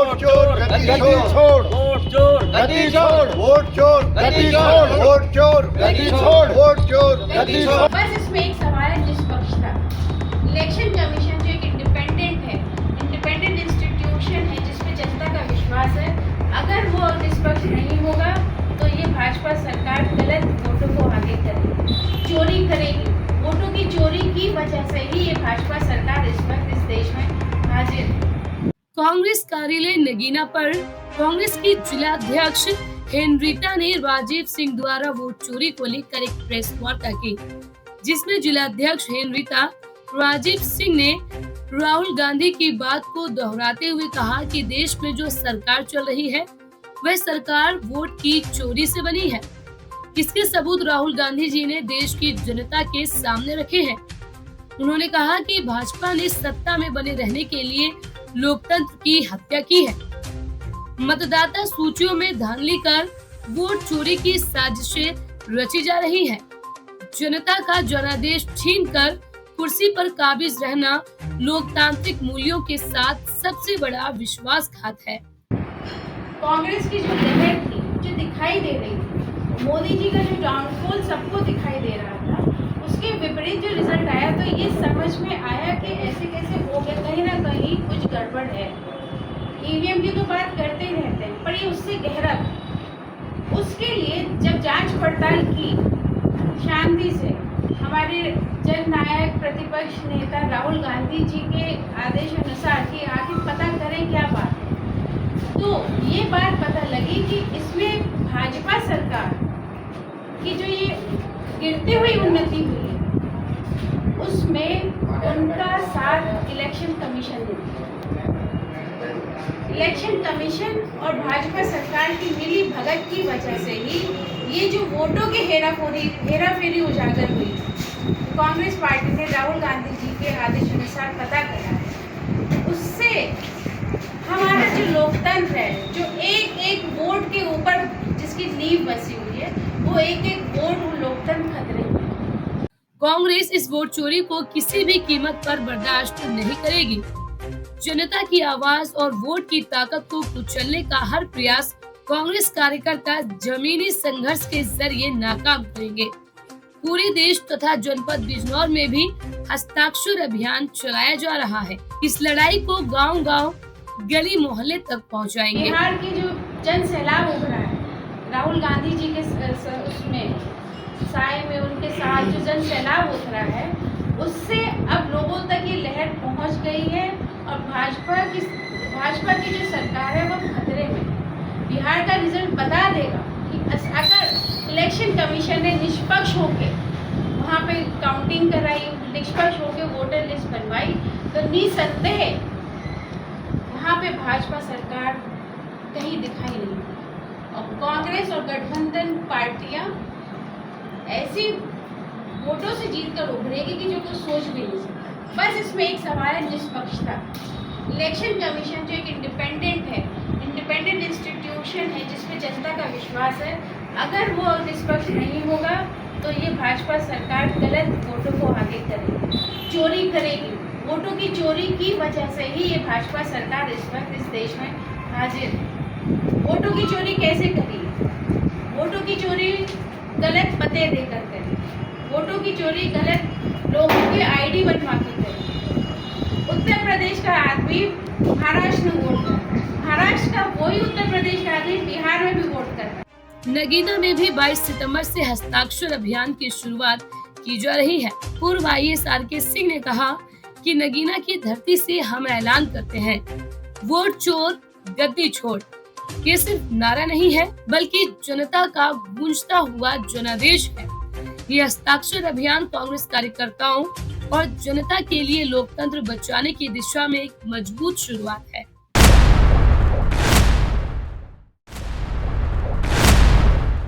Vote चोर गति छोड़, वोट चोर गति छोड़, वोट चोर गति छोड़, वोट चोर गति छोड़, वोट चोर गति छोड़। बस इसमें एक सवाल है निष्पक्षता। इलेक्शन कमीशन जो एक इंडिपेंडेंट है, इंडिपेंडेंट इंस्टीट्यूशन है जिसपे जनता का विश्वास है, अगर वो निष्पक्ष नहीं होगा तो ये भाजपा सरकार गलत वोटों को आगे करेगी, चोरी करेगी। वोटों की चोरी की वजह से ही ये भाजपा सरकार इस वक्त इस देश में हाजिर है। कांग्रेस कार्यालय नगीना पर कांग्रेस की जिलाध्यक्ष हेनरीटा ने राजीव सिंह द्वारा वोट चोरी को लेकर एक प्रेस वार्ता की, जिसमें जिलाध्यक्ष हेनरीटा राजीव सिंह ने राहुल गांधी की बात को दोहराते हुए कहा कि देश में जो सरकार चल रही है वह सरकार वोट की चोरी से बनी है। इसके सबूत राहुल गांधी जी ने देश की जनता के सामने रखे हैं। उन्होंने कहा कि भाजपा ने सत्ता में बने रहने के लिए लोकतंत्र की हत्या की है। मतदाता सूचियों में धांधली कर वोट चोरी की साजिशें रची जा रही हैं। जनता का जनादेश छीनकर कुर्सी पर काबिज रहना लोकतांत्रिक मूल्यों के साथ सबसे बड़ा विश्वासघात है। कांग्रेस की जो लहर थी, जो दिखाई दे रही थी, मोदी जी का जो डाउनफॉल सबको दिखाई दे रहा था, उसके विपरीत जो रिजल्ट आया तो ये समझ में आया कि ऐसे कैसे हो गया, कहीं ना कहीं कुछ गड़बड़ है। ईवीएम की तो बात करते ही रहते हैं, पर ये उससे गहरा था। उसके लिए जब जांच पड़ताल की शांति से, हमारे जननायक प्रतिपक्ष नेता राहुल गांधी जी के आदेश अनुसार कि आखिर पता करें क्या बात है, तो ये बात पता लगी कि इसमें भाजपा सरकार की जो ये गिरती हुई उन्नति हुई है, उसमें उनका साथ इलेक्शन कमीशन ने दिया। इलेक्शन कमीशन और भाजपा सरकार की मिली भगत की वजह से ही ये जो वोटों की हेराफेरी उजागर हुई, कांग्रेस पार्टी ने राहुल गांधी जी के आदेश अनुसार पता करा है, उससे हमारा जो लोकतंत्र है, जो एक एक वोट के ऊपर जिसकी नींव बसी हुई है, वो एक एक वोट वो लोकतंत्र खतरे में है। कांग्रेस इस वोट चोरी को किसी भी कीमत पर बर्दाश्त नहीं करेगी। जनता की आवाज और वोट की ताकत को कुचलने का हर प्रयास कांग्रेस कार्यकर्ता जमीनी संघर्ष के जरिए नाकाम करेंगे। पूरे देश तथा जनपद बिजनौर में भी हस्ताक्षर अभियान चलाया जा रहा है। इस लड़ाई को गांव-गांव, गली मोहल्ले तक पहुंचाएंगे। बिहार की जो जन सैलाब उभरा है, राहुल गांधी जी के उसमें साए में उनके साथ जो जन सैलाब उभरा है, उससे अब लोगों तक ये लहर पहुंच गई है और भाजपा की जो सरकार है वो खतरे में है। बिहार का रिजल्ट बता देगा कि अगर इलेक्शन कमीशन ने निष्पक्ष होके वहाँ पे काउंटिंग कराई, निष्पक्ष होके वोटर लिस्ट बनवाई, तो निसंदेह वहाँ पे भाजपा सरकार कहीं दिखाई नहीं दी। और कांग्रेस और गठबंधन पार्टियाँ ऐसी वोटों से जीत कर उभरेगी कि जो कुछ सोच भी नहीं सकता। बस इसमें एक सवाल है निष्पक्षता। इलेक्शन कमीशन जो एक इंडिपेंडेंट है, इंडिपेंडेंट इंस्टीट्यूशन है जिसपे जनता का विश्वास है, अगर वो निष्पक्ष नहीं होगा तो ये भाजपा सरकार गलत वोटों को आगे करेगी, चोरी करेगी। वोटों की चोरी की वजह से ही ये भाजपा सरकार इस वक्त इस देश में हाजिर है। वोटों की चोरी कैसे करी? वोटों की चोरी गलत पते देकर करी, वोटों की चोरी गलत लोगों के आईडी बनवा के करी। उत्तर प्रदेश का आदमी महाराष्ट्र में वोट करता है, महाराष्ट्र का वही उत्तर प्रदेश का आदमी बिहार में भी वोट करता है। नगीना में भी 22 सितंबर से हस्ताक्षर अभियान की शुरुआत की जा रही है। पूर्व IAS RK सिंह ने कहा कि नगीना की धरती से हम ऐलान करते हैं, वोट चोर गद्दी छोड़। ये सिर्फ नारा नहीं है बल्कि जनता का गूंजता हुआ जनादेश है। ये हस्ताक्षर अभियान कांग्रेस कार्यकर्ताओं और जनता के लिए लोकतंत्र बचाने की दिशा में एक मजबूत शुरुआत है।